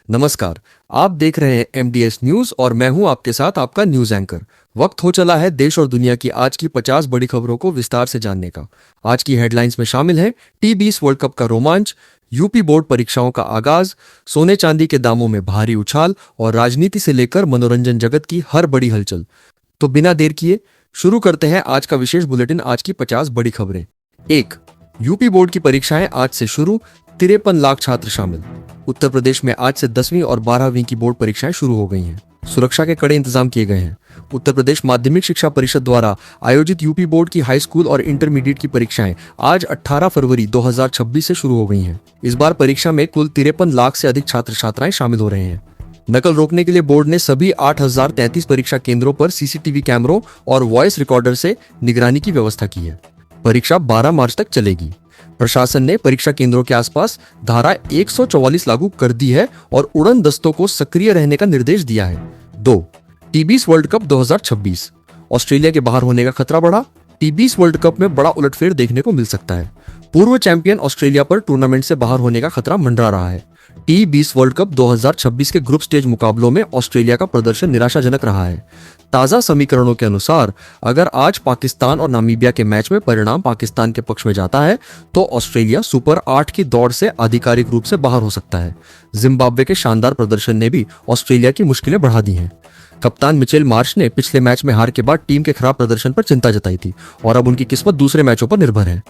नमस्कार। आप देख रहे हैं एमडीएस न्यूज और मैं हूं आपके साथ आपका न्यूज एंकर। वक्त हो चला है देश और दुनिया की आज की 50 बड़ी खबरों को विस्तार से जानने का। आज की हेडलाइंस में शामिल है टी20 वर्ल्ड कप का रोमांच, यूपी बोर्ड परीक्षाओं का आगाज, सोने चांदी के दामों में भारी उछाल और राजनीति से लेकर मनोरंजन जगत की हर बड़ी हलचल। तो बिना देर किए शुरू करते हैं आज का विशेष बुलेटिन। आज की 50 बड़ी खबरें। 1। यूपी बोर्ड की परीक्षाएं आज से शुरू, 53 लाख छात्र शामिल। उत्तर प्रदेश में आज से 10वीं और 12वीं की बोर्ड परीक्षाएं शुरू हो गई हैं। सुरक्षा के कड़े इंतजाम किए गए हैं। उत्तर प्रदेश माध्यमिक शिक्षा परिषद द्वारा आयोजित यूपी बोर्ड की हाई स्कूल और इंटरमीडिएट की परीक्षाएं आज 18 फरवरी 2026 से शुरू हो गई हैं। इस बार परीक्षा में कुल 53 लाख से अधिक छात्र छात्राएं शामिल हो रहे हैं। नकल रोकने के लिए बोर्ड ने सभी 8033 परीक्षा केंद्रों पर सीसीटीवी कैमरों और वॉइस रिकॉर्डर से निगरानी की व्यवस्था की है। परीक्षा 12 मार्च तक चलेगी। प्रशासन ने परीक्षा केंद्रों के आसपास धारा 144 लागू कर दी है और उड़न दस्तों को सक्रिय रहने का निर्देश दिया है। 2। टी20 वर्ल्ड कप 2026, ऑस्ट्रेलिया के बाहर होने का खतरा बढ़ा। टी20 वर्ल्ड कप में बड़ा उलटफेर देखने को मिल सकता है। पूर्व चैंपियन ऑस्ट्रेलिया पर टूर्नामेंट से बाहर होने का खतरा मंडरा रहा है। टी20 वर्ल्ड कप 2026 के ग्रुप स्टेज मुकाबलों में ऑस्ट्रेलिया का प्रदर्शन निराशाजनक रहा है। ताजा समीकरणों के अनुसार अगर आज पाकिस्तान और नामीबिया के मैच में परिणाम पाकिस्तान के पक्ष में जाता है तो ऑस्ट्रेलिया सुपर 8 की दौड़ से आधिकारिक रूप से बाहर हो सकता है। जिम्बाब्वे के शानदार प्रदर्शन ने भी ऑस्ट्रेलिया की मुश्किलें बढ़ा दी हैं। कप्तान मिचेल मार्श ने पिछले मैच में हार के बाद टीम के खराब प्रदर्शन पर चिंता जताई थी और अब उनकी किस्मत दूसरे मैचों पर निर्भर है।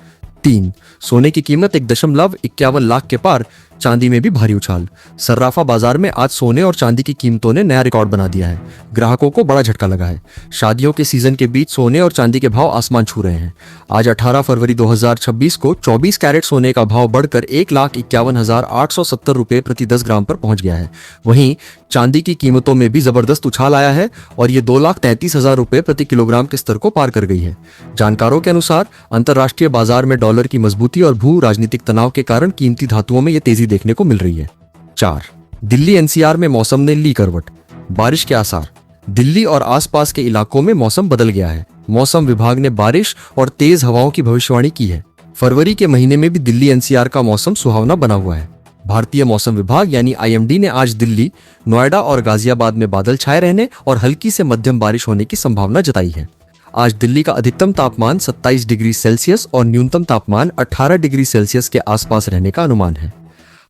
3। सोने की कीमत 1.51 लाख के पार, चांदी में भी भारी उछाल। सर्राफा बाजार में आज सोने और चांदी की कीमतों ने नया रिकॉर्ड बना दिया है। ग्राहकों को बड़ा झटका लगा है। शादियों के सीजन के बीच सोने और चांदी के भाव आसमान छू रहे हैं। आज 18 फरवरी 2026 को 24 कैरेट सोने का भाव बढ़कर 1,51,870 रुपए प्रति 10 ग्राम पर पहुंच गया है। वहीं चांदी की कीमतों में भी जबरदस्त उछाल आया है और ये 2,33,000 रुपए प्रति किलोग्राम के स्तर को पार कर गई है। जानकारों के अनुसार अंतर्राष्ट्रीय बाजार में डॉलर की मजबूती और भू राजनीतिक तनाव के कारण कीमती धातुओं में ये तेजी देखने को मिल रही है। 4। दिल्ली एनसीआर में मौसम ने ली करवट, बारिश के आसार। दिल्ली और आसपास के इलाकों में मौसम बदल गया है। मौसम विभाग ने बारिश और तेज हवाओं की भविष्यवाणी की है। फरवरी के महीने में भी दिल्ली एनसीआर का मौसम सुहावना बना हुआ है। भारतीय मौसम विभाग यानी आईएमडी ने आज दिल्ली, नोएडा और गाजियाबाद में बादल छाए रहने और हल्की से मध्यम बारिश होने की संभावना जताई है। आज दिल्ली का अधिकतम तापमान 27 डिग्री सेल्सियस और न्यूनतम तापमान 18 डिग्री सेल्सियस के आसपास रहने का अनुमान है।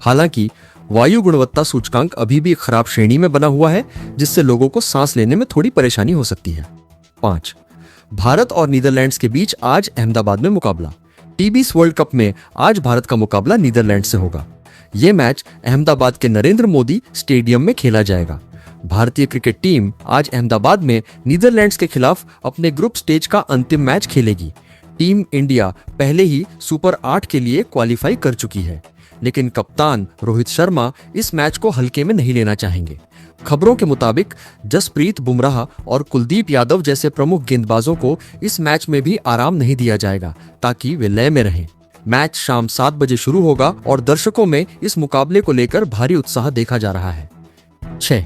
हालांकि वायु गुणवत्ता सूचकांक अभी भी खराब श्रेणी में बना हुआ है, जिससे लोगों को सांस लेने में थोड़ी परेशानी हो सकती है। 5। भारत और नीदरलैंड्स के बीच आज अहमदाबाद में मुकाबला। टी20 वर्ल्ड कप में आज भारत का मुकाबला नीदरलैंड से होगा। ये मैच अहमदाबाद के नरेंद्र मोदी स्टेडियम में खेला जाएगा। भारतीय क्रिकेट टीम आज अहमदाबाद में नीदरलैंड्स के खिलाफ अपने ग्रुप स्टेज का अंतिम मैच खेलेगी। टीम इंडिया पहले ही सुपर 8 के लिए क्वालिफाई कर चुकी है, लेकिन कप्तान रोहित शर्मा इस मैच को हल्के में नहीं लेना चाहेंगे। खबरों के मुताबिक जसप्रीत बुमराह और कुलदीप यादव जैसे प्रमुख गेंदबाजों को इस मैच में भी आराम नहीं दिया जाएगा ताकि वे लय में रहें। मैच शाम 7 बजे शुरू होगा और दर्शकों में इस मुकाबले को लेकर भारी उत्साह देखा जा रहा है। 6।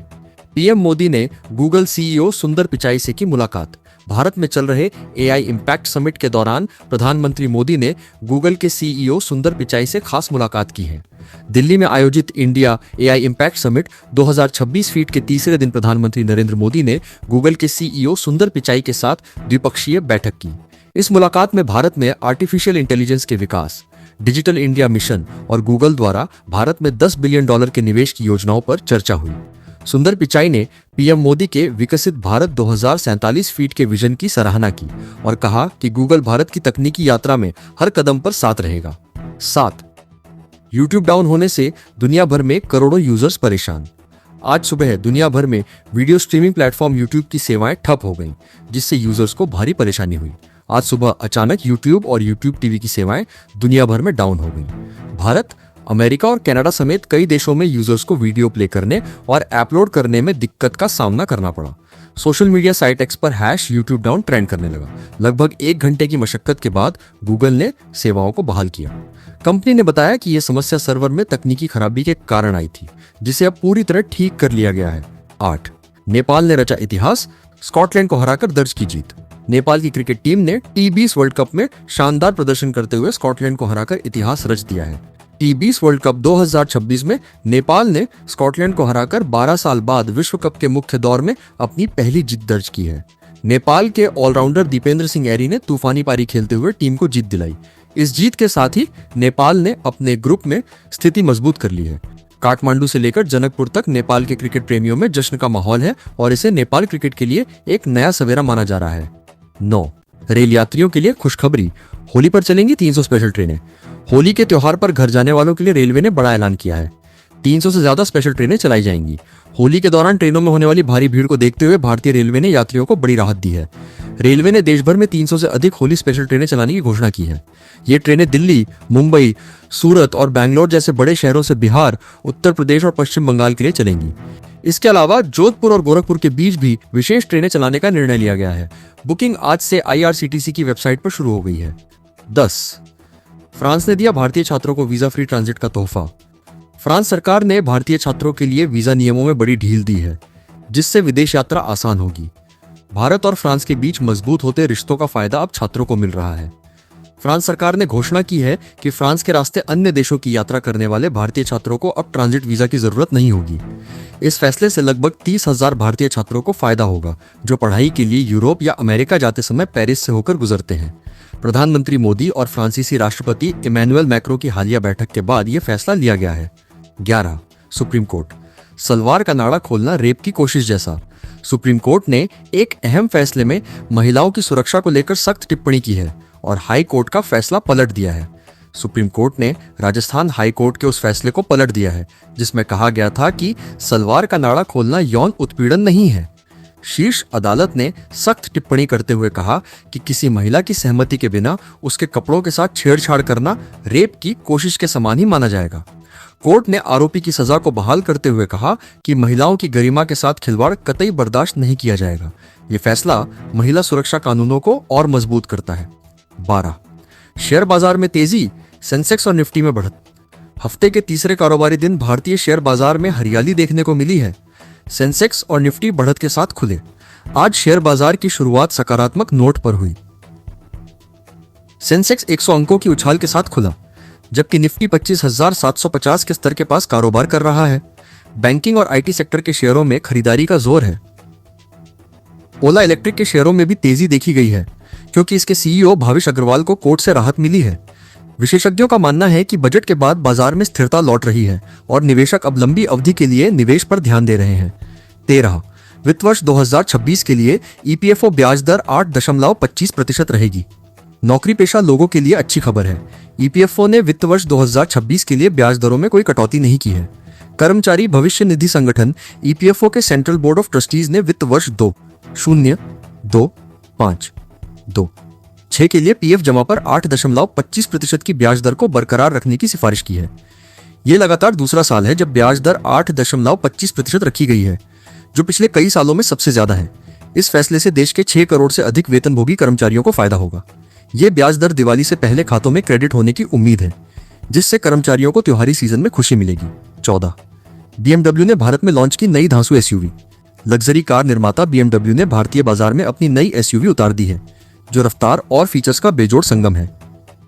पीएम मोदी ने गूगल सीईओ सुंदर पिचाई से की मुलाकात। भारत में चल रहे एआई इम्पैक्ट समिट के दौरान प्रधानमंत्री मोदी ने गूगल के सीईओ सुंदर पिचाई से खास मुलाकात की है। दिल्ली में आयोजित India AI impact summit 2026 feet के तीसरे दिन प्रधानमंत्री नरेंद्र मोदी ने गूगल के सीईओ सुंदर पिचाई के साथ द्विपक्षीय बैठक की। इस मुलाकात में भारत में आर्टिफिशियल इंटेलिजेंस के विकास, डिजिटल इंडिया मिशन और गूगल द्वारा भारत में $10 बिलियन के निवेश की योजनाओं पर चर्चा हुई। सुंदर पिचाई ने पीएम मोदी के विकसित भारत 2047 फीट के विजन की सराहना की और कहा कि गूगल भारत की तकनीकी यात्रा में हर कदम पर साथ रहेगा। 7। यूट्यूब डाउन होने से दुनिया भर में करोड़ों यूजर्स परेशान। आज सुबह दुनिया भर में वीडियो स्ट्रीमिंग प्लेटफॉर्म यूट्यूब की सेवाएं ठप हो गईं, जिससे यूजर्स को भारी परेशानी हुई। आज सुबह अचानक यूट्यूब और यूट्यूब टीवी की सेवाएं दुनिया भर में डाउन हो गईं। भारत, अमेरिका और कनाडा समेत कई देशों में यूजर्स को वीडियो प्ले करने और अपलोड करने में दिक्कत का सामना करना पड़ा। सोशल मीडिया साइट एक्स पर #YouTube डाउन ट्रेंड करने लगा। लगभग 1 घंटे की मशक्कत के बाद गूगल ने सेवाओं को बहाल किया। कंपनी ने बताया कि यह समस्या सर्वर में तकनीकी खराबी के कारण आई थी, जिसे अब पूरी तरह ठीक कर लिया गया है। 8। नेपाल ने रचा इतिहास, स्कॉटलैंड को हराकर दर्ज की जीत। नेपाल की क्रिकेट टीम ने टी20 वर्ल्ड कप में शानदार प्रदर्शन करते हुए स्कॉटलैंड को हराकर इतिहास रच दिया है। T20 वर्ल्ड कप 2026 में नेपाल ने स्कॉटलैंड को हराकर 12 साल बाद विश्व कप के मुख्य दौर में अपनी पहली जीत दर्ज की है। नेपाल के ऑलराउंडर दीपेंद्र सिंह ऐरी ने तूफानी पारी खेलते हुए टीम को जीत दिलाई। इस जीत के साथ ही नेपाल ने अपने ग्रुप में स्थिति मजबूत कर ली है। काठमांडू से लेकर जनकपुर तक नेपाल के क्रिकेट प्रेमियों में जश्न का माहौल है और इसे नेपाल क्रिकेट के लिए एक नया सवेरा माना जा रहा है। 9. रेल यात्रियों के लिए खुशखबरी, होली पर चलेंगी 300 स्पेशल ट्रेनें। होली के त्योहार पर घर जाने वालों के लिए रेलवे ने बड़ा ऐलान किया है। 300 से ज्यादा स्पेशल ट्रेनें चलाई जाएंगी। होली के दौरान ट्रेनों में होने वाली भारी भीड़ को देखते हुए भारतीय रेलवे ने यात्रियों को बड़ी राहत दी है। रेलवे ने देश भर में 300 से अधिक होली स्पेशल ट्रेनें चलाने की घोषणा की है। ये ट्रेनें दिल्ली, मुंबई, सूरत और बैंगलोर जैसे बड़े शहरों से बिहार, उत्तर प्रदेश और पश्चिम बंगाल के लिए चलेंगी। इसके अलावा जोधपुर और गोरखपुर के बीच भी विशेष ट्रेनें चलाने का निर्णय लिया गया है। बुकिंग आज से IRCTC की वेबसाइट पर शुरू हो गई है। 10. फ्रांस ने दिया भारतीय छात्रों को वीजा फ्री ट्रांजिट का तोहफा। फ्रांस सरकार ने भारतीय छात्रों के लिए वीजा नियमों में बड़ी ढील दी है, जिससे विदेश यात्रा आसान होगी। भारत और फ्रांस के बीच मजबूत होते रिश्तों का फायदा अब छात्रों को मिल रहा है। फ्रांस सरकार ने घोषणा की है कि फ्रांस के रास्ते अन्य देशों की यात्रा करने वाले भारतीय छात्रों को अब ट्रांजिट वीजा की जरूरत नहीं होगी। इस फैसले से लगभग 30,000 भारतीय छात्रों को फायदा होगा, जो पढ़ाई के लिए यूरोप या अमेरिका जाते समय पेरिस से होकर गुजरते हैं। प्रधानमंत्री मोदी और फ्रांसीसी राष्ट्रपति इमैनुअल मैक्रों की हालिया बैठक के बाद यह फैसला लिया गया है। 11. सुप्रीम कोर्ट, सलवार का नाड़ा खोलना रेप की कोशिश जैसा। सुप्रीम कोर्ट ने एक अहम फैसले में महिलाओं की सुरक्षा को लेकर सख्त टिप्पणी की है और हाई कोर्ट का फैसला पलट दिया है। सुप्रीम कोर्ट ने राजस्थान हाई कोर्ट के उस फैसले को पलट दिया है, जिसमें कहा गया था कि सलवार का नाड़ा खोलना यौन उत्पीड़न नहीं है। शीर्ष अदालत ने सख्त टिप्पणी करते हुए कहा कि किसी महिला की सहमति के बिना उसके कपड़ों के साथ छेड़छाड़ करना रेप की कोशिश के समान ही माना जाएगा। कोर्ट ने आरोपी की सजा को बहाल करते हुए कहा कि महिलाओं की गरिमा के साथ खिलवाड़ कतई बर्दाश्त नहीं किया जाएगा। ये फैसला महिला सुरक्षा कानूनों को और मजबूत करता है। 12. शेयर बाजार में तेजी, सेंसेक्स और निफ्टी में बढ़त। हफ्ते के तीसरे कारोबारी दिन भारतीय शेयर बाजार में हरियाली देखने को मिली है। सेंसेक्स और निफ्टी बढ़त के साथ खुले। आज शेयर बाजार की शुरुआत सकारात्मक नोट पर हुई। सेंसेक्स 100 अंकों की उछाल के साथ खुला, जबकि निफ्टी 25,750 के स्तर के पास कारोबार कर रहा है। बैंकिंग और IT सेक्टर के शेयरों में खरीदारी का जोर है। ओला इलेक्ट्रिक के शेयरों में भी तेजी देखी गई है, क्योंकि इसके CEO भाविश अग्रवाल को कोर्ट से राहत मिली है। विशेषज्ञों का मानना है कि बजट के बाद बाजार में स्थिरता लौट रही है और निवेशक अब लंबी अवधि के लिए निवेश पर ध्यान दे रहे हैं। 13. वित्त वर्ष 2026 के लिए EPFO ब्याज दर 8.25% रहेगी। नौकरी पेशा लोगों के लिए अच्छी खबर है। EPFO ने वित्त वर्ष 2026 के लिए ब्याज दरों में कोई कटौती नहीं की है। कर्मचारी भविष्य निधि संगठन EPFO के सेंट्रल बोर्ड ऑफ ट्रस्टीज ने वित्त वर्ष 2025-26 के लिए PF जमा पर 8.25% की ब्याज दर को बरकरार रखने की सिफारिश की है। ये लगातार दूसरा साल है जब ब्याज दर 8.25% रखी गई है, जो पिछले कई सालों में सबसे ज्यादा है। इस फैसले से देश के 6 करोड़ से अधिक वेतनभोगी कर्मचारियों को फायदा होगा। ये ब्याज दर दिवाली से पहले खातों में क्रेडिट होने की उम्मीद है, जिससे कर्मचारियों को त्योहारी सीजन में खुशी मिलेगी। 14. BMW ने भारत में लॉन्च की नई धांसू SUV। लग्जरी कार निर्माता BMW ने भारतीय बाजार में अपनी नई SUV उतार दी है, जो रफ्तार और फीचर्स का बेजोड़ संगम है।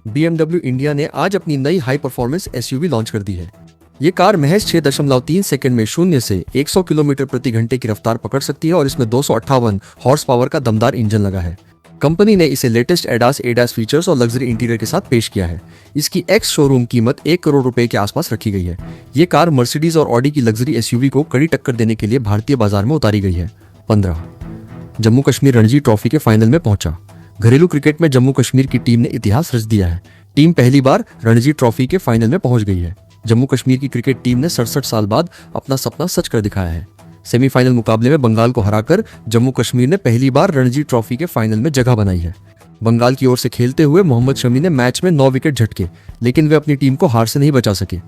BMW इंडिया ने आज अपनी नई हाई परफॉर्मेंस SUV लॉन्च कर दी है। ये कार महज 6.3 सेकंड में 0 से 100 किलोमीटर प्रति घंटे की रफ्तार पकड़ सकती है और इसमें 258 हॉर्स पावर का दमदार इंजन लगा है। कंपनी ने इसे लेटेस्ट ADAS फीचर्स और लग्जरी इंटीरियर के साथ पेश किया है। इसकी एक्स शोरूम कीमत 1 करोड़ रुपए के आसपास रखी गई है। ये कार मर्सिडीज और ऑडी की लग्जरी SUV को कड़ी टक्कर देने के लिए भारतीय बाजार में उतारी गई है। 15. जम्मू कश्मीर रणजी ट्रॉफी के फाइनल में पहुंचा। घरेलू क्रिकेट में जम्मू कश्मीर की टीम ने इतिहास रच दिया है। टीम पहली बार रणजी ट्रॉफी के फाइनल में पहुंच गई है। जम्मू कश्मीर की क्रिकेट टीम ने 67 साल बाद अपना सपना सच कर दिखाया है। सेमीफाइनल मुकाबले में बंगाल को हराकर जम्मू कश्मीर ने पहली बार रणजी ट्रॉफी के फाइनल में जगह बनाई है। बंगाल की ओर से खेलते हुए मोहम्मद शमी ने मैच में 9 विकेट झटके, लेकिन वे अपनी टीम को हार से नहीं बचा सके।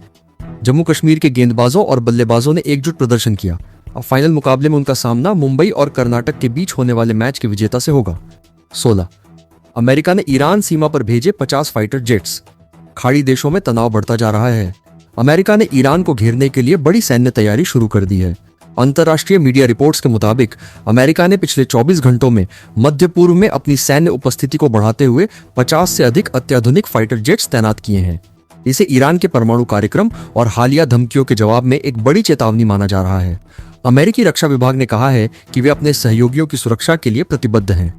जम्मू कश्मीर के गेंदबाजों और बल्लेबाजों ने एकजुट प्रदर्शन किया। अब फाइनल मुकाबले में उनका सामना मुंबई और कर्नाटक के बीच होने वाले मैच के विजेता से होगा। 16. अमेरिका ने ईरान सीमा पर भेजे 50 फाइटर जेट्स। खाड़ी देशों में तनाव बढ़ता जा रहा है। अमेरिका ने ईरान को घेरने के लिए बड़ी सैन्य तैयारी शुरू कर दी है। अंतर्राष्ट्रीय मीडिया रिपोर्ट्स के मुताबिक अमेरिका ने पिछले 24 घंटों में मध्य पूर्व में अपनी सैन्य उपस्थिति को बढ़ाते हुए 50 से अधिक अत्याधुनिक फाइटर जेट्स तैनात किए हैं। इसे ईरान के परमाणु कार्यक्रम और हालिया धमकियों के जवाब में एक बड़ी चेतावनी माना जा रहा है। अमेरिकी रक्षा विभाग ने कहा है कि वे अपने सहयोगियों की सुरक्षा के लिए प्रतिबद्ध हैं।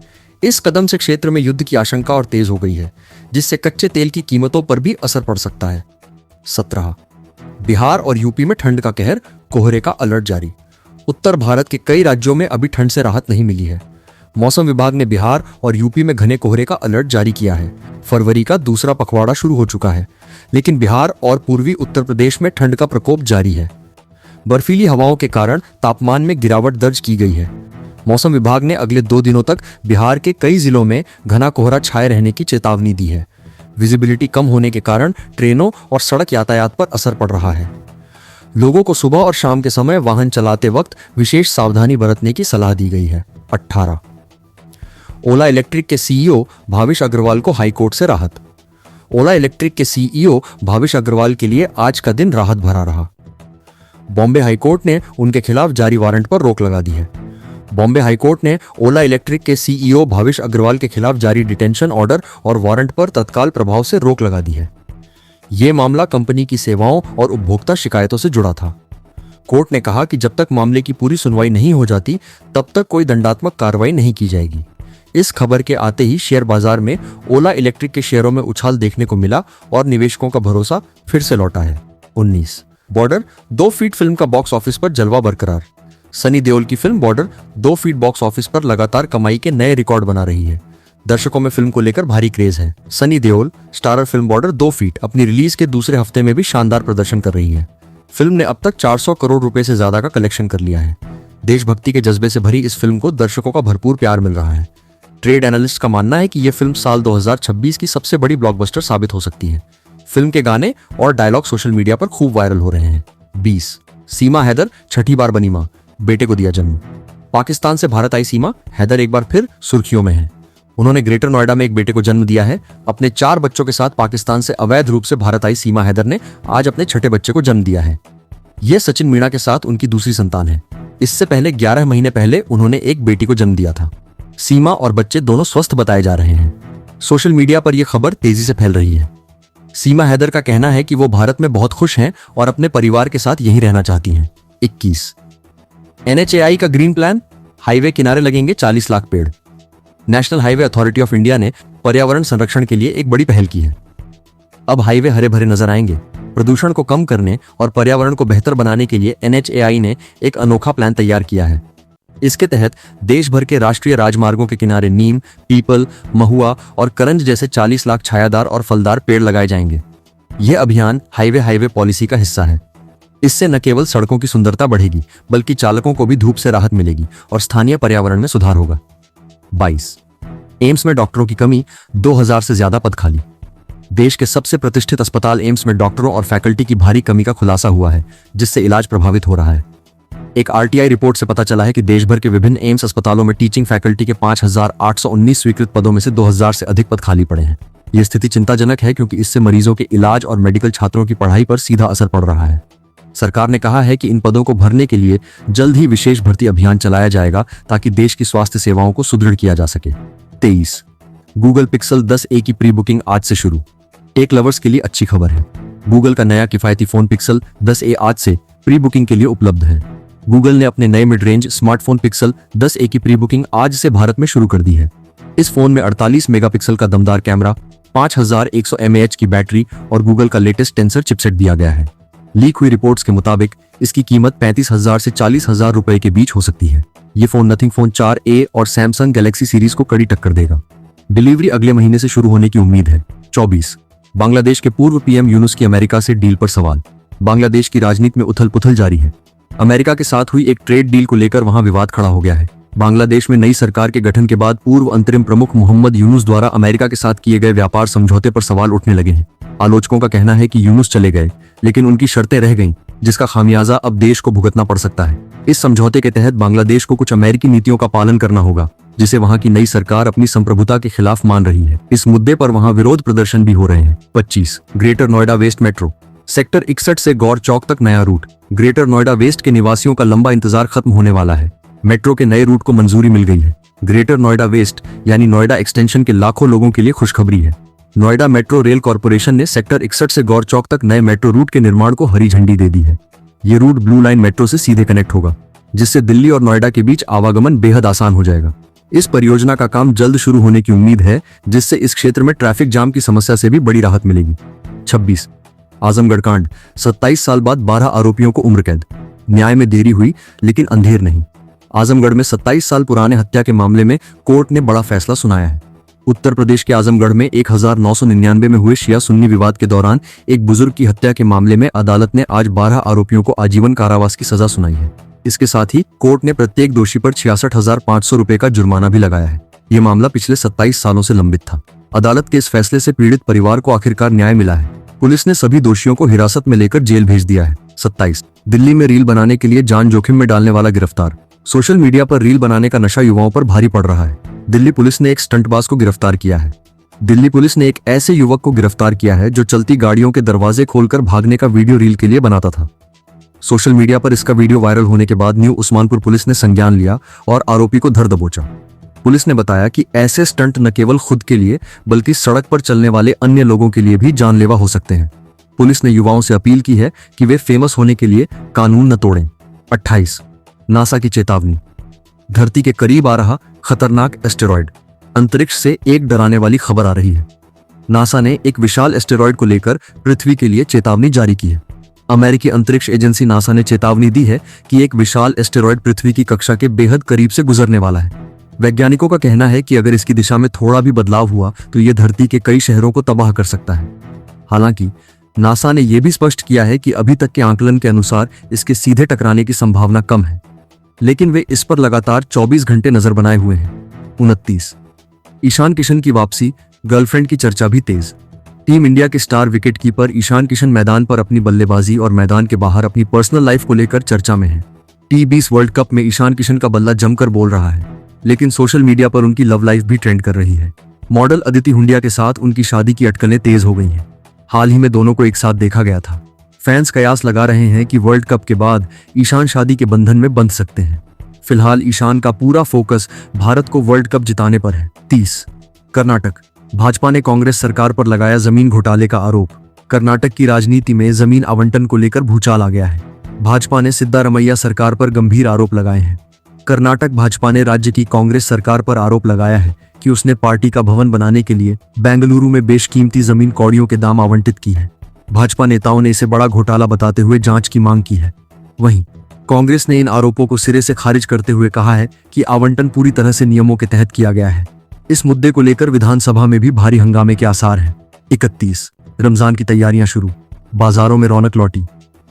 इस कदम से क्षेत्र में युद्ध की आशंका और तेज हो गई है, जिससे कच्चे तेल की कीमतों पर भी असर पड़ सकता है। 17 बिहार और यूपी में ठंड का कहर, कोहरे का अलर्ट जारी। उत्तर भारत के कई राज्यों में अभी ठंड से राहत नहीं मिली है। मौसम विभाग ने बिहार और यूपी में घने कोहरे का अलर्ट जारी किया है। फरवरी का दूसरा पखवाड़ा शुरू हो चुका है, लेकिन बिहार और पूर्वी उत्तर प्रदेश में ठंड का प्रकोप जारी है। बर्फीली हवाओं के कारण तापमान में गिरावट दर्ज की गई है। मौसम विभाग ने अगले 2 दिनों तक बिहार के कई जिलों में घना कोहरा छाए रहने की चेतावनी दी है। विजिबिलिटी कम होने के कारण ट्रेनों और सड़क यातायात पर असर पड़ रहा है। लोगों को सुबह और शाम के समय वाहन चलाते वक्त विशेष सावधानी बरतने की सलाह दी गई है। 18 ओला इलेक्ट्रिक के सीईओ भाविश अग्रवाल को हाईकोर्ट से राहत। ओला इलेक्ट्रिक के सीईओ भाविश अग्रवाल के लिए आज का दिन राहत भरा रहा। बॉम्बे हाईकोर्ट ने उनके खिलाफ जारी वारंट पर रोक लगा दी है। बॉम्बे हाईकोर्ट ने ओला इलेक्ट्रिक के सीईओ भाविश अग्रवाल के खिलाफ जारी डिटेंशन ऑर्डर और वारंट पर तत्काल प्रभाव से रोक लगा दी है। यह मामला कंपनी की सेवाओं और उपभोक्ता शिकायतों से जुड़ा था। कोर्ट ने कहा कि जब तक मामले की पूरी सुनवाई नहीं हो जाती, तब तक कोई दंडात्मक कार्रवाई नहीं की जाएगी। इस खबर के आते ही शेयर बाजार में ओला इलेक्ट्रिक के शेयरों में उछाल देखने को मिला और निवेशकों का भरोसा फिर से लौटा है। 19 बॉर्डर 2 फीट फिल्म का बॉक्स ऑफिस पर जलवा बरकरार। सनी देओल की film border 2 feet box office पर लगातार कमाई के नए रिकॉर्ड बना रही है। दर्शकों में फिल्म को लेकर भारी क्रेज है। Sunny Deol starrer film border 2 feet अपनी रिलीज के दूसरे हफ्ते में भी शानदार प्रदर्शन कर रही है। फिल्म ने अब तक 400 करोड़ रुपए से ज्यादा का कलेक्शन कर लिया है। देशभक्ति के जज्बे से भरी इस फिल्म को दर्शकों का भरपूर प्यार मिल रहा है। ट्रेड एनालिस्ट का मानना है कि यह फिल्म साल 2026 की सबसे बड़ी ब्लॉकबस्टर साबित हो सकती है। फिल्म के गाने और डायलॉग सोशल मीडिया पर खूब वायरल हो रहे हैं। 20 सीमा हैदर छठी बार बनी मां, बेटे को दिया जन्म। पाकिस्तान से भारत आई सीमा हैदर एक बार फिर सुर्खियों में है। उन्होंने ग्रेटर नोएडा में एक बेटे को जन्म दिया है। अपने 4 बच्चों के साथ पाकिस्तान से अवैध रूप से भारत आई सीमा हैदर ने आज अपने छठे बच्चे को जन्म दिया है। यह सचिन मीणा के साथ उनकी दूसरी संतान है। इससे पहले 11 महीने पहले उन्होंने एक बेटी को जन्म दिया था। सीमा और बच्चे दोनों स्वस्थ बताए जा रहे हैं। सोशल मीडिया पर यह खबर तेजी से फैल रही है। सीमा हैदर का कहना है कि वो भारत में बहुत खुश हैं और अपने परिवार के साथ यहीं रहना चाहती हैं। 21 NHAI का ग्रीन प्लान, हाईवे किनारे लगेंगे 40 लाख पेड़। National highway authority of India ने पर्यावरण संरक्षण के लिए एक बड़ी पहल की है। अब हाईवे हरे भरे नजर आएंगे। प्रदूषण को कम करने और पर्यावरण को बेहतर बनाने के लिए NHAI ने एक अनोखा प्लान तैयार किया है। इसके तहत देश भर के राष्ट्रीय राजमार्गों के किनारे नीम, पीपल, महुआ और करंज जैसे 40 लाख छायादार और फलदार पेड़ लगाए जाएंगे। यह अभियान हाईवे पॉलिसी का हिस्सा है। इससे न केवल सड़कों की सुंदरता बढ़ेगी, बल्कि चालकों को भी धूप से राहत मिलेगी और स्थानीय पर्यावरण में सुधार होगा। 22 एम्स में डॉक्टरों की कमी, 2000 से ज्यादा पद खाली। देश के सबसे प्रतिष्ठित अस्पताल एम्स में डॉक्टरों और फैकल्टी की भारी कमी का खुलासा हुआ है, जिससे इलाज प्रभावित हो रहा है। एक RTI रिपोर्ट से पता चला है कि देश भर के विभिन्न एम्स अस्पतालों में टीचिंग फैकल्टी के 5819 स्वीकृत पदों में से 2000 से अधिक पद खाली पड़े हैं। यह स्थिति चिंताजनक है, क्योंकि इससे मरीजों के इलाज और मेडिकल छात्रों की पढ़ाई पर सीधा असर पड़ रहा है। सरकार ने कहा है कि इन पदों को भरने के लिए जल्द ही विशेष भर्ती अभियान चलाया जाएगा, ताकि देश की स्वास्थ्य सेवाओं को सुदृढ़ किया जा सके। 23 गूगल पिक्सल 10A की प्री बुकिंग आज से शुरू। टेक लवर्स के लिए अच्छी खबर है। गूगल का नया किफायती फोन पिक्सल 10A आज से प्री बुकिंग के लिए उपलब्ध है। गूगल ने अपने नए mid range smartphone pixel 10A की प्री बुकिंग आज से भारत में शुरू कर दी है। इस फोन में 48 मेगापिक्सल का दमदार कैमरा, 5100 mAh की बैटरी और गूगल का लेटेस्ट टेंसर चिपसेट दिया गया है। लीक हुई रिपोर्ट्स के मुताबिक इसकी कीमत 35,000 से 40,000 रुपए के बीच हो सकती है। ये फोन नथिंग फोन 4A और सैमसंग गैलेक्सी सीरीज को कड़ी टक्कर देगा। डिलीवरी अगले महीने से शुरू होने की उम्मीद है। 24 बांग्लादेश के पूर्व PM यूनुस की अमेरिका से डील पर सवाल। बांग्लादेश की राजनीति में उथल पुथल जारी है। अमेरिका के साथ हुई एक ट्रेड डील को लेकर वहां विवाद खड़ा हो गया है। बांग्लादेश में नई सरकार के गठन के बाद पूर्व अंतरिम प्रमुख मोहम्मद यूनुस द्वारा अमेरिका के साथ किए गए व्यापार समझौते पर सवाल उठने लगे हैं। आलोचकों का कहना है कि यूनुस चले गए, लेकिन उनकी शर्तें रह गईं, जिसका खामियाजा अब देश को भुगतना पड़ सकता है। इस समझौते के तहत बांग्लादेश को कुछ अमेरिकी नीतियों का पालन करना होगा, जिसे वहां की नई सरकार अपनी संप्रभुता के खिलाफ मान रही है। इस मुद्दे पर वहां विरोध प्रदर्शन भी हो रहे हैं। 25 greater Noida waste metro, sector 61 से गौर चौक तक नया रूट। ग्रेटर नोएडा वेस्ट के निवासियों का लंबा इंतजार खत्म होने वाला है। मेट्रो के नए रूट को मंजूरी मिल गई है। ग्रेटर नोएडा वेस्ट यानी नोएडा एक्सटेंशन के लाखों लोगों के लिए खुशखबरी है। नोएडा मेट्रो रेल कॉरपोरेशन ने सेक्टर 61 से गौर चौक तक नए मेट्रो रूट के निर्माण को हरी झंडी दे दी है। ये रूट ब्लू लाइन मेट्रो से सीधे कनेक्ट होगा, जिससे दिल्ली और नोएडा के बीच आवागमन बेहद आसान हो जाएगा। इस परियोजना का काम जल्द शुरू होने की उम्मीद है, जिससे इस क्षेत्र में ट्रैफिक जाम की समस्या से भी बड़ी राहत मिलेगी। 26 आजमगढ़ कांड, 27 साल बाद 12 आरोपियों को उम्र कैद। न्याय में देरी हुई लेकिन अंधेर नहीं। आजमगढ़ में 27 साल पुराने हत्या के मामले में कोर्ट ने बड़ा फैसला सुनाया है। उत्तर प्रदेश के आजमगढ़ में 1999 में हुए शिया सुन्नी विवाद के दौरान एक बुजुर्ग की हत्या के मामले में अदालत ने आज 12 आरोपियों को आजीवन कारावास की सजा सुनाई है। इसके साथ ही कोर्ट ने प्रत्येक दोषी पर 66,500 रुपए का जुर्माना भी लगाया है। ये मामला पिछले 27 सालों से लंबित था। अदालत के इस फैसले से पीड़ित परिवार को आखिरकार न्याय मिला है। पुलिस ने सभी दोषियों को हिरासत में लेकर जेल भेज दिया है। 27 दिल्ली में रील बनाने के लिए जान जोखिम में डालने वाला गिरफ्तार। सोशल मीडिया पर रील बनाने का नशा युवाओं पर भारी पड़ रहा है। दिल्ली पुलिस ने एक स्टंटबाज को गिरफ्तार किया है। दिल्ली पुलिस ने एक ऐसे युवक को गिरफ्तार किया है जो चलती गाड़ियों के दरवाजे खोलकर भागने का वीडियो रील के लिए बनाता था। सोशल मीडिया पर इसका वीडियो वायरल होने के बाद न्यू उस्मानपुर पुलिस ने संज्ञान लिया और आरोपी को धर दबोचा। पुलिस ने बताया कि ऐसे स्टंट न केवल खुद के लिए बल्कि सड़क पर चलने वाले अन्य लोगों के लिए भी जानलेवा हो सकते हैं। पुलिस ने युवाओं से अपील की है कि वे फेमस होने के लिए कानून न तोड़ें। 28 नासा की चेतावनी, धरती के करीब आ रहा खतरनाक एस्टेरॉयड। अंतरिक्ष से एक डराने वाली खबर आ रही है। नासा ने एक विशाल एस्टेरॉयड को लेकर पृथ्वी के लिए चेतावनी जारी की है। अमेरिकी अंतरिक्ष एजेंसी नासा ने चेतावनी दी है कि एक विशाल एस्टेरॉयड पृथ्वी की कक्षा के बेहद करीब से गुजरने वाला है। वैज्ञानिकों का कहना है कि अगर इसकी दिशा में थोड़ा भी बदलाव हुआ तो यह धरती के कई शहरों को तबाह कर सकता है। हालांकि नासा ने यह भी स्पष्ट किया है कि अभी तक के आंकलन के अनुसार इसके सीधे टकराने की संभावना कम है, लेकिन वे इस पर लगातार 24 घंटे नजर बनाए हुए हैं। 29 ईशान किशन की वापसी, गर्लफ्रेंड की चर्चा भी तेज। टीम इंडिया के स्टार विकेटकीपर ईशान किशन मैदान पर अपनी बल्लेबाजी और मैदान के बाहर अपनी पर्सनल लाइफ को लेकर चर्चा में है। T20 वर्ल्ड कप में ईशान किशन का बल्ला जमकर बोल रहा है, लेकिन सोशल मीडिया पर उनकी लव लाइफ भी ट्रेंड कर रही है। मॉडल अदिति हुंडिया के साथ उनकी शादी की अटकलें तेज हो गई हैं। हाल ही में दोनों को एक साथ देखा गया था। फैंस कयास लगा रहे हैं कि वर्ल्ड कप के बाद ईशान शादी के बंधन में बंध सकते हैं। फिलहाल ईशान का पूरा फोकस भारत को वर्ल्ड कप जिताने पर है। 30 कर्नाटक, भाजपा ने कांग्रेस सरकार पर लगाया जमीन घोटाले का आरोप। कर्नाटक की राजनीति में जमीन आवंटन को लेकर भूचाल आ गया है। भाजपा ने सिद्धारमैया सरकार पर गंभीर आरोप लगाए हैं। कर्नाटक भाजपा ने राज्य की कांग्रेस सरकार पर आरोप लगाया है कि उसने पार्टी का भवन बनाने के लिए बेंगलुरु में बेशकीमती जमीन कौड़ियों के दाम आवंटित की है। भाजपा नेताओं ने इसे बड़ा घोटाला बताते हुए जांच की मांग की है। वहीं कांग्रेस ने इन आरोपों को सिरे से खारिज करते हुए कहा है कि आवंटन पूरी तरह से नियमों के तहत किया गया है। इस मुद्दे को लेकर विधानसभा में भी भारी हंगामे के आसार हैं। 31 रमजान की तैयारियां शुरू, बाजारों में रौनक लौटी।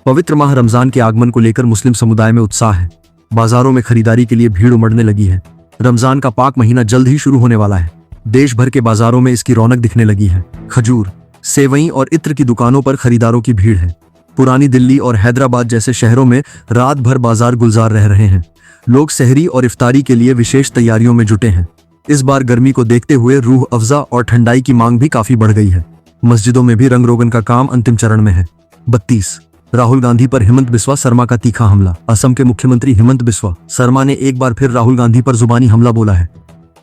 पवित्र माह रमजान के आगमन को लेकर मुस्लिम समुदाय में उत्साह है। बाजारों में खरीदारी के लिए भीड़ उमड़ने लगी है। रमजान का पाक महीना जल्द ही शुरू होने वाला है। देश भर के बाजारों में इसकी रौनक दिखने लगी है। खजूर, सेवई और इत्र की दुकानों पर खरीदारों की भीड़ है। पुरानी दिल्ली और हैदराबाद जैसे शहरों में रात भर बाजार गुलजार रह रहे हैं। लोग सहरी और इफ्तारी के लिए विशेष तैयारियों में जुटे हैं। इस बार गर्मी को देखते हुए रूह अफ़ज़ा और ठंडाई की मांग भी काफी बढ़ गई है। मस्जिदों में भी रंग रोगन का काम अंतिम चरण में है। 32 राहुल गांधी पर हिमंत बिस्वा शर्मा का तीखा हमला। असम के मुख्यमंत्री हिमंत बिस्वा शर्मा ने एक बार फिर राहुल गांधी पर जुबानी हमला बोला है।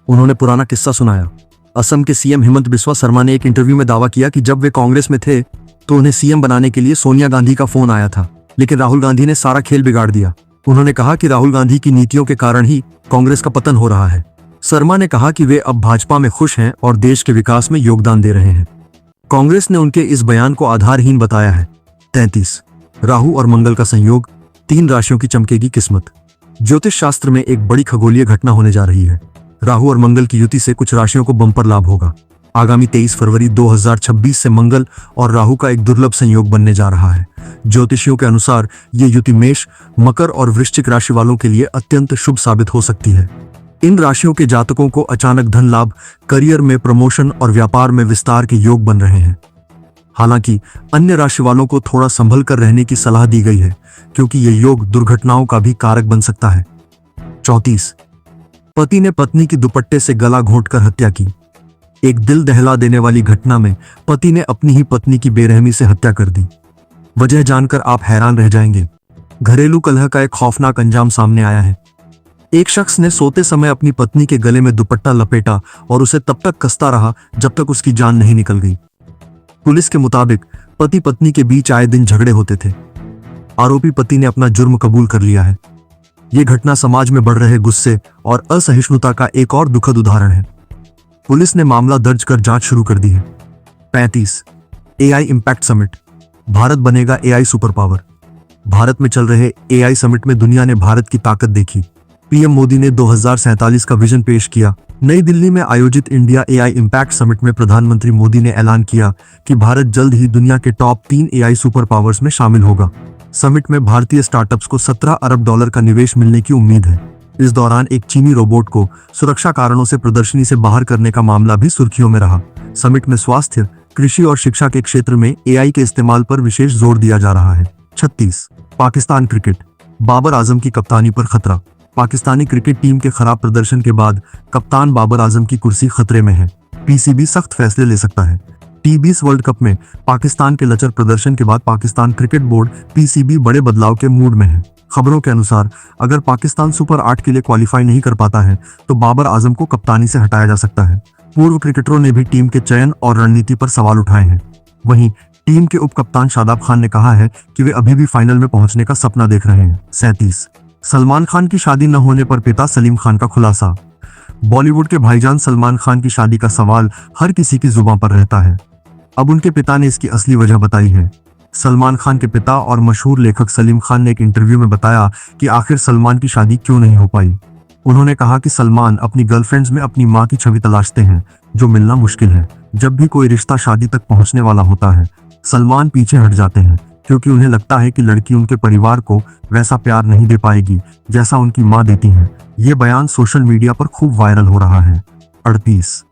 उन्होंने पुराना किस्सा सुनाया। असम के सीएम हिमंत बिस्वा शर्मा ने एक इंटरव्यू में दावा किया कि जब वे कांग्रेस में थे तो उन्हें सीएम बनाने के लिए सोनिया गांधी का फोन आया था, लेकिन राहुल गांधी ने सारा खेल बिगाड़ दिया। उन्होंने कहा कि राहुल गांधी की नीतियों के कारण ही कांग्रेस का पतन हो रहा है। शर्मा ने कहा कि वे अब भाजपा में खुश हैं और देश के विकास में योगदान दे रहे हैं। कांग्रेस ने उनके इस बयान को आधारहीन बताया है। 33 राहु और मंगल का संयोग, 3 राशियों की चमकेगी किस्मत। ज्योतिष शास्त्र में एक बड़ी खगोलीय घटना होने जा रही है। राहु और मंगल की युति से कुछ राशियों को बम्पर लाभ होगा। आगामी 23 फरवरी 2026 से मंगल और राहु का एक दुर्लभ संयोग बनने जा रहा है। ज्योतिषियों के अनुसार ये युति मेष, मकर और वृश्चिक राशि वालों के लिए अत्यंत शुभ साबित हो सकती है। इन राशियों के जातकों को अचानक धन लाभ, करियर में प्रमोशन और व्यापार में विस्तार के योग बन रहे हैं। हालांकि अन्य राशि वालों को थोड़ा संभल कर रहने की सलाह दी गई है, क्योंकि ये योग दुर्घटनाओं का भी कारक बन सकता है। 34 पति ने पत्नी की दुपट्टे से गला घोंटकर हत्या की। एक दिल दहला देने वाली घटना में पति ने अपनी ही पत्नी की बेरहमी से हत्या कर दी। वजह जानकर आप हैरान रह जाएंगे। घरेलू कलह का एक खौफनाक अंजाम सामने आया है। एक शख्स ने सोते समय अपनी पत्नी के गले में दुपट्टा लपेटा और उसे तब तक कसता रहा जब तक उसकी जान नहीं निकल गई। पुलिस के मुताबिक पति पत्नी के बीच आए दिन झगड़े होते थे। आरोपी पति ने अपना जुर्म कबूल कर लिया है। ये घटना समाज में बढ़ रहे गुस्से और असहिष्णुता का एक और दुखद उदाहरण है। पुलिस ने मामला दर्ज कर जांच शुरू कर दी है। 35 एआई इम्पैक्ट समिट, भारत बनेगा एआई सुपर पावर। भारत में चल रहे एआई समिट में दुनिया ने भारत की ताकत देखी। पीएम मोदी ने 2047 का विजन पेश किया। नई दिल्ली में आयोजित इंडिया एआई इम्पैक्ट समिट में प्रधानमंत्री मोदी ने ऐलान किया कि भारत जल्द ही दुनिया के टॉप 3 एआई सुपर पावर्स में शामिल होगा। समिट में भारतीय स्टार्टअप्स को $17 अरब का निवेश मिलने की उम्मीद है। इस दौरान एक चीनी रोबोट को सुरक्षा कारणों से प्रदर्शनी से बाहर करने का मामला भी सुर्खियों में रहा। समिट में स्वास्थ्य, कृषि और शिक्षा के क्षेत्र में एआई के इस्तेमाल पर विशेष जोर दिया जा रहा है। 36 पाकिस्तान क्रिकेट, बाबर आजम की कप्तानी पर खतरा। पाकिस्तानी क्रिकेट टीम के खराब प्रदर्शन के बाद कप्तान बाबर आजम की कुर्सी खतरे में है। पीसीबी सख्त फैसले ले सकता है। टी20 वर्ल्ड कप में पाकिस्तान के लचर प्रदर्शन के बाद पाकिस्तान क्रिकेट बोर्ड पीसीबी बड़े बदलाव के मूड में है। खबरों के अनुसार अगर पाकिस्तान सुपर 8 के लिए क्वालिफाई नहीं कर पाता है तो बाबर आजम को कप्तानी से हटाया जा सकता है। पूर्व क्रिकेटरों ने भी टीम के चयन और रणनीति पर सवाल उठाए हैं। वहीं टीम के उप कप्तान शादाब खान ने कहा है कि वे अभी भी फाइनल में पहुंचने का सपना देख रहे हैं। 37 सलमान खान की शादी न होने पर पिता सलीम खान का खुलासा। बॉलीवुड के भाईजान सलमान खान की शादी का सवाल हर किसी की जुबान पर रहता है। अब उनके पिता ने इसकी असली वजह बताई है। सलमान खान के पिता और मशहूर लेखक सलीम खान ने एक इंटरव्यू में बताया कि आखिर सलमान की शादी क्यों नहीं हो पाई। उन्होंने कहा कि सलमान अपनी गर्लफ्रेंड्स में अपनी मां की छवि तलाशते हैं, जो मिलना मुश्किल है। जब भी कोई रिश्ता शादी तक पहुंचने वाला होता है, सलमान पीछे हट जाते हैं क्योंकि उन्हें लगता है कि लड़की उनके परिवार को वैसा प्यार नहीं दे पाएगी जैसा उनकी मां देती हैं। ये बयान सोशल मीडिया पर खूब वायरल हो रहा है। 38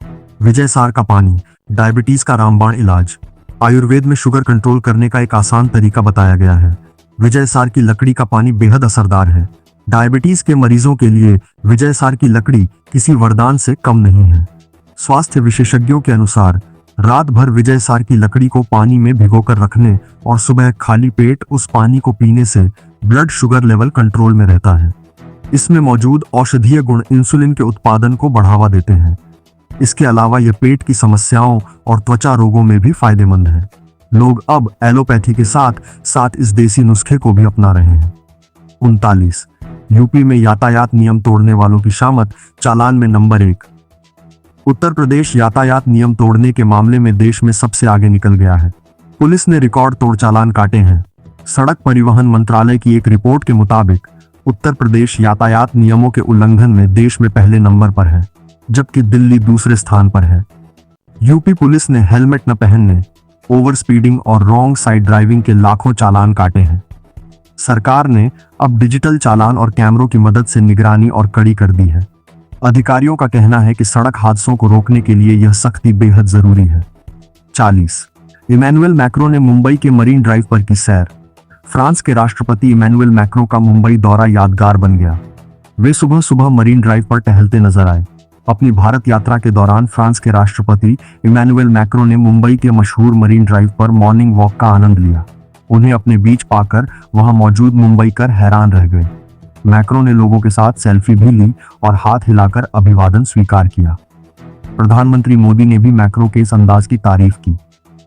विजय सार का पानी, डायबिटीज का रामबाण इलाज। आयुर्वेद में शुगर कंट्रोल करने का एक आसान तरीका बताया गया है। विजय सार की लकड़ी का पानी बेहद असरदार है। डायबिटीज के मरीजों के लिए विजय सार की लकड़ी किसी वरदान से कम नहीं है। स्वास्थ्य विशेषज्ञों के अनुसार रात भर विजय सार की लकड़ी को पानी में भिगोकर रखने और सुबह खाली पेट उस पानी को पीने से ब्लड शुगर लेवल कंट्रोल में रहता है। इसमें मौजूद औषधीय गुण इंसुलिन के उत्पादन को बढ़ावा देते हैं। इसके अलावा यह पेट की समस्याओं और त्वचा रोगों में भी फायदेमंद है। लोग अब एलोपैथी के साथ साथ इस देसी नुस्खे को भी अपना रहे हैं। 39 यूपी में यातायात नियम तोड़ने वालों की शामत, चालान में नंबर 1। उत्तर प्रदेश यातायात नियम तोड़ने के मामले में देश में सबसे आगे निकल गया है। पुलिस ने रिकॉर्ड तोड़ चालान काटे हैं। सड़क परिवहन मंत्रालय की एक रिपोर्ट के मुताबिक उत्तर प्रदेश यातायात नियमों के उल्लंघन में देश में पहले नंबर पर है, जबकि दिल्ली दूसरे स्थान पर है। यूपी पुलिस ने हेलमेट न पहनने, ओवर स्पीडिंग और रॉन्ग साइड ड्राइविंग के लाखों चालान काटे हैं। सरकार ने अब डिजिटल चालान और कैमरों की मदद से निगरानी और कड़ी कर दी है। अधिकारियों का कहना है कि सड़क हादसों को रोकने के लिए यह सख्ती बेहद जरूरी है। 40 इमैनुअल मैक्रों ने मुंबई के मरीन ड्राइव पर की सैर। फ्रांस के राष्ट्रपति इमैनुअल मैक्रों का मुंबई दौरा यादगार बन गया। वे सुबह सुबह मरीन ड्राइव पर टहलते नजर आए। अपनी भारत यात्रा के दौरान फ्रांस के राष्ट्रपति इमैनुअल मैक्रों ने मुंबई के मशहूर मरीन ड्राइव पर मॉर्निंग वॉक का आनंद लिया। उन्हें अपने बीच पाकर वहां मौजूद मुंबईकर हैरान रह गए। मैक्रों ने लोगों के साथ सेल्फी भी ली और हाथ हिलाकर अभिवादन स्वीकार किया। प्रधानमंत्री मोदी ने भी मैक्रों के इस अंदाज की तारीफ की।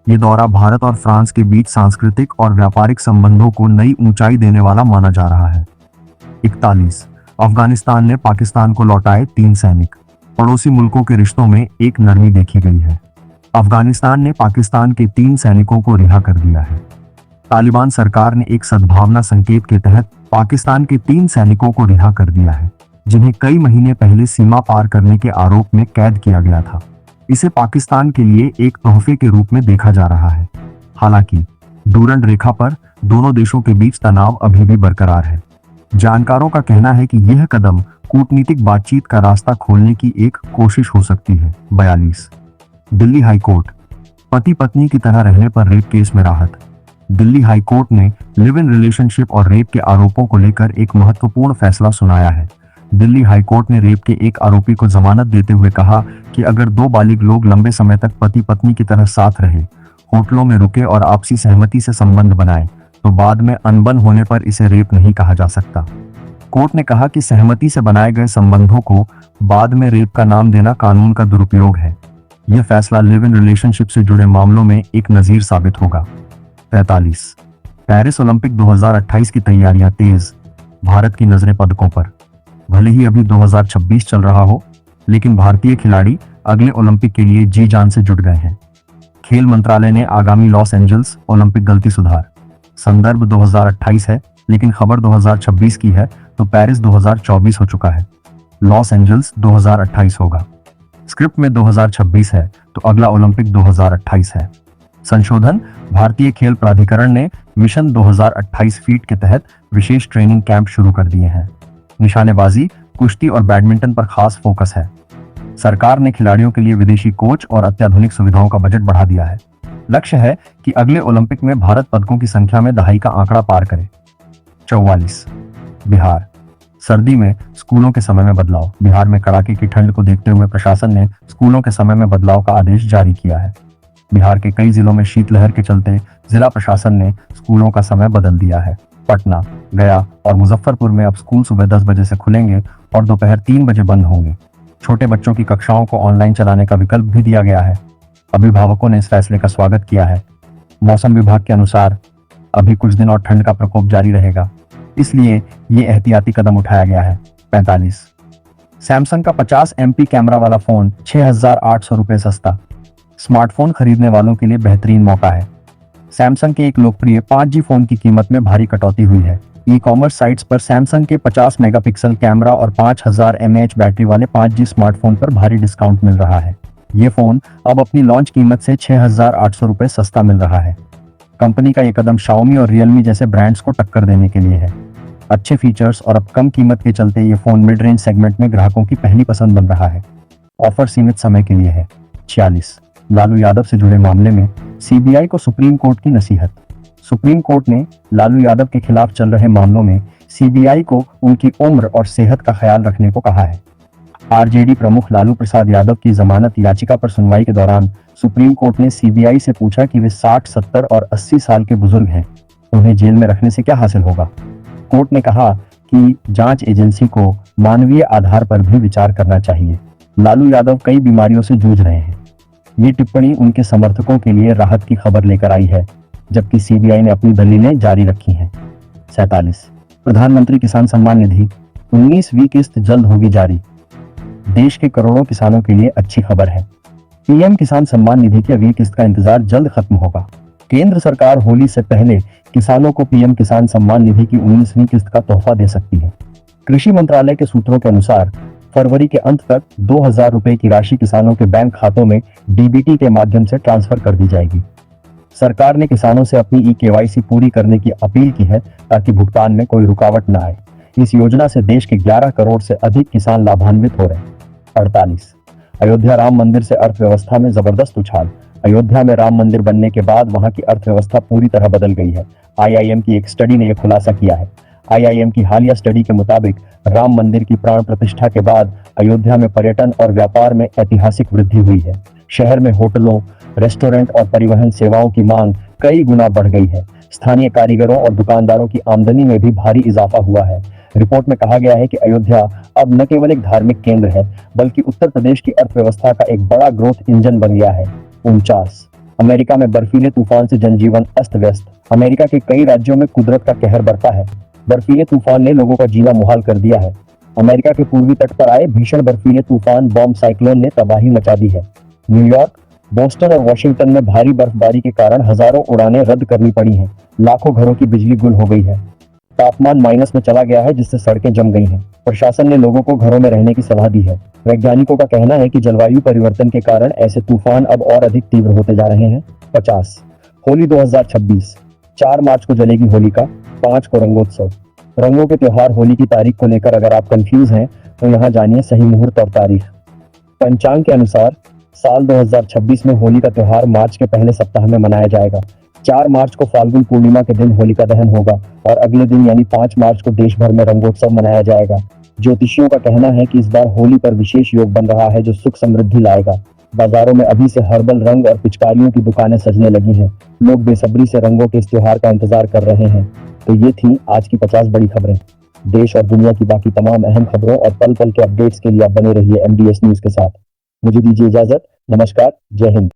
ये दौरा भारत और फ्रांस के बीच सांस्कृतिक और व्यापारिक संबंधों को नई ऊंचाई देने वाला माना जा रहा है। 41 अफगानिस्तान ने पाकिस्तान को लौटाए 3 सैनिक। पड़ोसी मुल्कों के रिश्तों में एक नरमी देखी गई है। अफगानिस्तान ने पाकिस्तान के 3 सैनिकों को रिहा कर दिया है। तालिबान सरकार ने एक सद्भावना संकेत के तहत पाकिस्तान के 3 सैनिकों को रिहा कर दिया है, जिन्हें कई महीने पहले सीमा पार करने के आरोप में कैद किया गया था। इसे पाकिस्तान के लिए एक तोहफे के रूप में देखा जा रहा है। हालांकि डूरंड रेखा पर दोनों देशों के बीच तनाव अभी भी बरकरार है। जानकारों का कहना है कि यह कदम कूटनीतिक बातचीत का रास्ता खोलने की एक कोशिश हो सकती है। 42 दिल्ली हाईकोर्ट, पति पत्नी की तरह रहने पर रेप केस में राहत। दिल्ली हाईकोर्ट ने लिव इन रिलेशनशिप और रेप के आरोपों को लेकर एक महत्वपूर्ण फैसला सुनाया है। दिल्ली हाईकोर्ट ने रेप के एक आरोपी को जमानत देते हुए कहा कि अगर 2 बालिग लोग लंबे समय तक पति पत्नी की तरह साथ रहे, होटलों में रुके और आपसी सहमति से संबंध बनाए, तो बाद में अनबन होने पर इसे रेप नहीं कहा जा सकता। कोर्ट ने कहा कि सहमति से बनाए गए संबंधों को बाद में रेप का नाम देना कानून का दुरुपयोग है। यह फैसला लिव इन रिलेशनशिप से जुड़े मामलों में एक नजीर साबित होगा। 43 पेरिस ओलंपिक 2028 की तैयारियां तेज, भारत की नजरें पदकों पर। भले ही अभी 2026 चल रहा हो, लेकिन भारतीय खिलाड़ी अगले ओलंपिक के लिए जी जान से जुट गए हैं। खेल मंत्रालय ने आगामी लॉस एंजल्स ओलंपिक गलती सुधार, संदर्भ 2028 है लेकिन खबर 2026 की है, तो पेरिस 2024 हो चुका है। लॉस एंजल्स 2028 होगा। स्क्रिप्ट में 2026 है तो अगला ओलंपिक 2028 है। संशोधन, भारतीय खेल प्राधिकरण ने मिशन 2028 फीट के तहत विशेष ट्रेनिंग कैंप शुरू कर दिए हैं। निशानेबाजी, कुश्ती और बैडमिंटन पर खास फोकस है। सरकार ने खिलाड़ियों के लिए विदेशी कोच और अत्याधुनिक सुविधाओं का बजट बढ़ा दिया है। लक्ष्य है कि अगले ओलंपिक में भारत पदकों की संख्या में दहाई का आंकड़ा पार करे। 44 बिहार, सर्दी में स्कूलों के समय में बदलाव। बिहार में कड़ाके की ठंड को देखते हुए प्रशासन ने स्कूलों के समय में बदलाव का आदेश जारी किया है। बिहार के कई जिलों में शीतलहर के चलते जिला प्रशासन ने स्कूलों का समय बदल दिया है। पटना, गया और मुजफ्फरपुर में अब स्कूल सुबह 10 बजे से खुलेंगे और दोपहर 3 बजे बंद होंगे। छोटे बच्चों की कक्षाओं को ऑनलाइन चलाने का विकल्प भी दिया गया है। अभिभावकों ने इस फैसले का स्वागत किया है। मौसम विभाग के अनुसार अभी कुछ दिन और ठंड का प्रकोप जारी रहेगा, इसलिए ये एहतियाती कदम उठाया गया है। 45 सैमसंग का 50 MP कैमरा वाला फोन 6,800 रुपए सस्ता। स्मार्टफोन खरीदने वालों के लिए बेहतरीन मौका है। सैमसंग के एक लोकप्रिय 5G फोन की कीमत में भारी कटौती हुई है। ई-कॉमर्स साइट्स पर सैमसंग के 50 मेगापिक्सल कैमरा और 5000 mAh बैटरी वाले 5G स्मार्टफोन पर भारी डिस्काउंट मिल रहा है। ये फोन अब अपनी लॉन्च कीमत से 6,800 रुपए सस्ता मिल रहा है। कंपनी का ये कदम Xiaomi और Realme जैसे ब्रांड्स को टक्कर देने के लिए है। अच्छे फीचर्स और अब कम कीमत के चलते ये फोन मिड रेंज सेगमेंट में ग्राहकों की पहली पसंद बन रहा है। ऑफर सीमित समय के लिए है। 46 लालू यादव से जुड़े मामले में CBI को सुप्रीम कोर्ट की नसीहत। सुप्रीम कोर्ट ने लालू यादव के खिलाफ चल रहे मामलों में CBI को उनकी उम्र और सेहत का ख्याल रखने को कहा है। RJD प्रमुख लालू प्रसाद यादव की जमानत याचिका पर सुनवाई के दौरान सुप्रीम कोर्ट ने CBI से पूछा कि वे 60, 70 और 80 साल के बुजुर्ग हैं, उन्हें जेल में रखने से क्या हासिल होगा। कोर्ट ने कहा कि जांच एजेंसी को मानवीय आधार पर भी विचार करना चाहिए। लालू यादव कई बीमारियों से जूझ रहे हैं। ये टिप्पणी उनके समर्थकों के लिए राहत की खबर लेकर आई है, जबकि CBI ने अपनी दलीलें जारी रखी हैं। 47 प्रधानमंत्री किसान सम्मान निधि 19वीं किस्त जल्द होगी जारी। देश के करोड़ों किसानों के लिए अच्छी खबर है। PM किसान सम्मान निधि की अगली किस्त का इंतजार जल्द खत्म होगा। केंद्र सरकार होली से पहले किसानों को PM किसान सम्मान निधि की 19वीं किस्त का तोहफा दे सकती है। कृषि मंत्रालय के सूत्रों के अनुसार फरवरी के अंत तक 2,000 रुपए की राशि किसानों के बैंक खातों में DBT के माध्यम से ट्रांसफर कर दी जाएगी। सरकार ने किसानों से अपनी eKYC पूरी करने की अपील की है ताकि भुगतान में कोई रुकावट न आए। इस योजना से देश के 11 करोड़ से अधिक किसान लाभान्वित हो रहे हैं। 48 अयोध्या राम मंदिर से अर्थव्यवस्था में जबरदस्त उछाल। अयोध्या में राम मंदिर बनने के बाद वहां की अर्थव्यवस्था पूरी तरह बदल गई है। IIM की एक स्टडी ने यह खुलासा किया है। IIM की हालिया स्टडी के मुताबिक राम मंदिर की प्राण प्रतिष्ठा के बाद अयोध्या में पर्यटन और व्यापार में ऐतिहासिक वृद्धि हुई है। शहर में होटलों, रेस्टोरेंट और परिवहन सेवाओं की मांग कई गुना बढ़ गई है। स्थानीय कारीगरों और दुकानदारों की आमदनी में भी भारी इजाफा हुआ है। रिपोर्ट में कहा गया है कि अयोध्या अब न केवल एक धार्मिक केंद्र है, बल्कि उत्तर प्रदेश की अर्थव्यवस्था का एक बड़ा ग्रोथ इंजन बन गया है। 49 अमेरिका में बर्फीले तूफान से जनजीवन अस्त व्यस्त। अमेरिका के कई राज्यों में कुदरत का कहर बरपा है। बर्फीले तूफान ने लोगों का जीना मुहाल कर दिया है। अमेरिका के पूर्वी तट पर आए भीषण बर्फीले तूफान बॉम्ब साइक्लोन ने तबाही मचा दी है। न्यूयॉर्क, बोस्टन और वॉशिंगटन में भारी बर्फबारी के कारण हजारों उड़ानें रद्द करनी पड़ी हैं। लाखों घरों की बिजली गुल हो गई है। तापमान माइनस में चला गया है, जिससे सड़कें जम गई हैं। प्रशासन ने लोगों को घरों में रहने की सलाह दी है। वैज्ञानिकों का कहना है कि जलवायु परिवर्तन के कारण ऐसे तूफान अब और अधिक तीव्र होते जा रहे हैं। 50 होली 2026 4 मार्च को जलेगी होलिका, 5 को रंगोत्सव। रंगों के त्योहार होली की तारीख को लेकर अगर आप कंफ्यूज हैं तो यहाँ जानिए सही मुहूर्त और तारीख। पंचांग के अनुसार साल 2026 में होली का त्योहार मार्च के पहले सप्ताह में मनाया जाएगा। 4 मार्च को फाल्गुन पूर्णिमा के दिन होलिका दहन होगा और अगले दिन यानी 5 मार्च को देश भर में रंगोत्सव मनाया जाएगा। ज्योतिषियों का कहना है कि इस बार होली पर विशेष योग बन रहा है जो सुख समृद्धि लाएगा। बाजारों में अभी से हर्बल रंग और पिचकारियों की दुकानें सजने लगी हैं। लोग बेसब्री से रंगों के इस त्योहार का इंतजार कर रहे हैं। तो ये थी आज की 50 बड़ी खबरें। देश और दुनिया की बाकी तमाम अहम खबरों और पल पल के अपडेट्स के लिए आप बने रहिए एमडीएस न्यूज के साथ। मुझे दीजिए इजाजत। नमस्कार। जय हिंद।